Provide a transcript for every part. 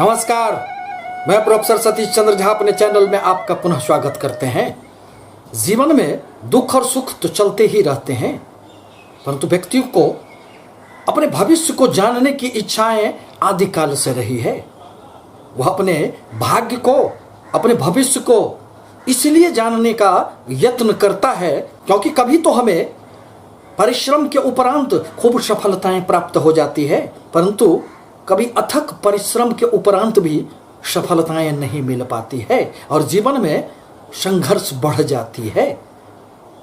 नमस्कार, मैं प्रोफेसर सतीश चंद्र झा अपने चैनल में आपका पुनः स्वागत करते हैं। जीवन में दुख और सुख तो चलते ही रहते हैं, परंतु व्यक्तियों को अपने भविष्य को जानने की इच्छाएं आदिकाल से रही है। वह अपने भाग्य को, अपने भविष्य को इसलिए जानने का यत्न करता है क्योंकि कभी तो हमें परिश्रम के उपरांत खूब सफलताएं प्राप्त हो जाती है, परंतु कभी अथक परिश्रम के उपरांत भी सफलताएं नहीं मिल पाती है और जीवन में संघर्ष बढ़ जाती है।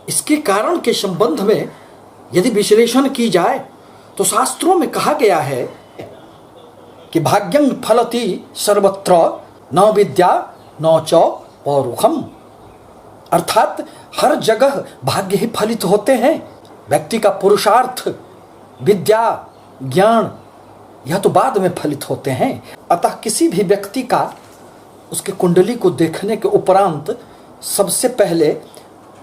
इसके कारण के संबंध में यदि विश्लेषण की जाए तो शास्त्रों में कहा गया है कि भाग्यं फलति सर्वत्र न विद्या न च पौरुषम, अर्थात हर जगह भाग्य ही फलित होते हैं। व्यक्ति का पुरुषार्थ, विद्या, ज्ञान यह तो बाद में फलित होते हैं। अतः किसी भी व्यक्ति का उसके कुंडली को देखने के उपरांत सबसे पहले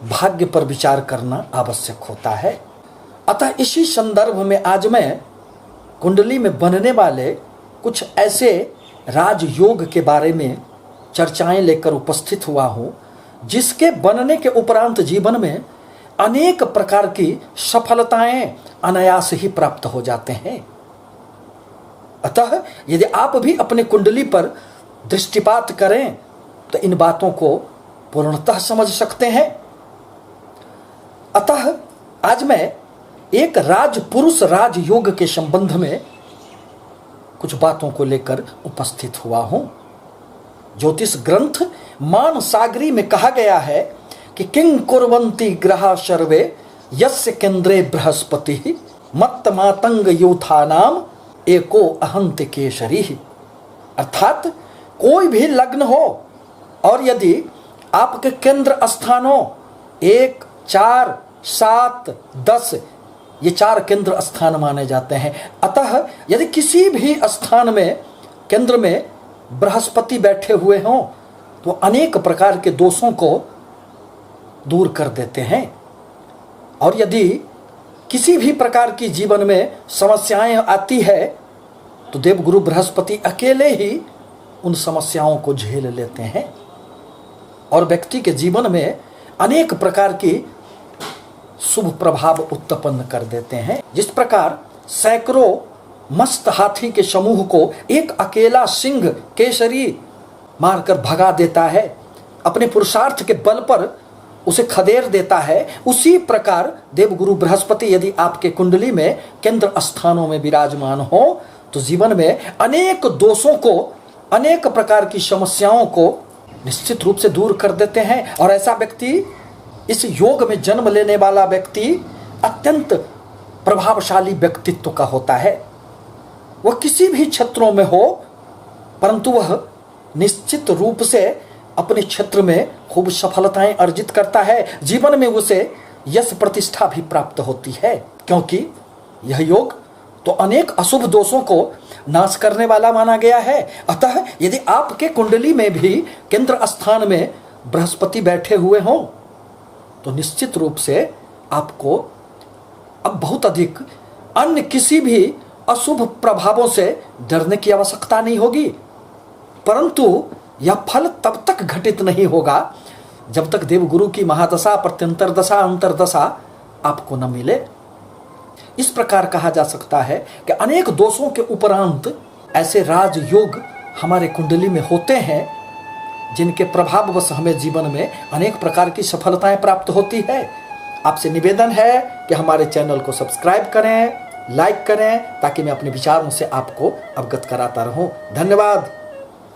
भाग्य पर विचार करना आवश्यक होता है। अतः इसी संदर्भ में आज मैं कुंडली में बनने वाले कुछ ऐसे राजयोग के बारे में चर्चाएं लेकर उपस्थित हुआ हूं, जिसके बनने के उपरांत जीवन में अनेक प्रकार की सफलताएं अनायास ही प्राप्त हो जाते हैं। अतः यदि आप भी अपने कुंडली पर दृष्टिपात करें तो इन बातों को पूर्णतः समझ सकते हैं। अतः आज मैं एक राजपुरुष राजयोग के संबंध में कुछ बातों को लेकर उपस्थित हुआ हूं। ज्योतिष ग्रंथ मानसागरी में कहा गया है कि किं कुर्वन्ति ग्रहा सर्वे यस्य केंद्रे बृहस्पति मत्त मातंग यूथानाम एको अहंत केशरी, अर्थात कोई भी लग्न हो और यदि आपके केंद्र स्थानों 1, 4, 7, 10 ये 4 केंद्र स्थान माने जाते हैं। अतः यदि किसी भी स्थान में केंद्र में बृहस्पति बैठे हुए हों तो अनेक प्रकार के दोषों को दूर कर देते हैं, और यदि किसी भी प्रकार की जीवन में समस्याएं आती है तो देवगुरु बृहस्पति अकेले ही उन समस्याओं को झेल लेते हैं और व्यक्ति के जीवन में अनेक प्रकार की शुभ प्रभाव उत्पन्न कर देते हैं। जिस प्रकार सैकड़ों मस्त हाथी के समूह को एक अकेला सिंह केसरी मारकर भगा देता है, अपने पुरुषार्थ के बल पर उसे खदेड़ देता है, उसी प्रकार देवगुरु बृहस्पति यदि आपके कुंडली में केंद्र स्थानों में विराजमान हो तो जीवन में अनेक दोषों को, अनेक प्रकार की समस्याओं को निश्चित रूप से दूर कर देते हैं। और ऐसा व्यक्ति, इस योग में जन्म लेने वाला व्यक्ति अत्यंत प्रभावशाली व्यक्तित्व का होता है। वह किसी भी क्षेत्रों में हो, परंतु वह निश्चित रूप से अपने क्षेत्र में खूब सफलताएं अर्जित करता है। जीवन में उसे यश प्रतिष्ठा भी प्राप्त होती है, क्योंकि यह योग तो अनेक अशुभ दोषों को नाश करने वाला माना गया है। अतः यदि आपके कुंडली में भी केंद्र स्थान में बृहस्पति बैठे हुए हों तो निश्चित रूप से आपको अब बहुत अधिक अन्य किसी भी अशुभ प्रभावों से डरने की आवश्यकता नहीं होगी, परंतु यह फल तब तक घटित नहीं होगा जब तक देवगुरु की महादशा, प्रत्यंतर दशा, अंतरदशा आपको न मिले। इस प्रकार कहा जा सकता है कि अनेक दोषों के उपरांत ऐसे राजयोग हमारे कुंडली में होते हैं जिनके प्रभाववश हमें जीवन में अनेक प्रकार की सफलताएं प्राप्त होती है। आपसे निवेदन है कि हमारे चैनल को सब्सक्राइब करें, लाइक करें, ताकि मैं अपने विचारों से आपको अवगत कराता रहूं। धन्यवाद।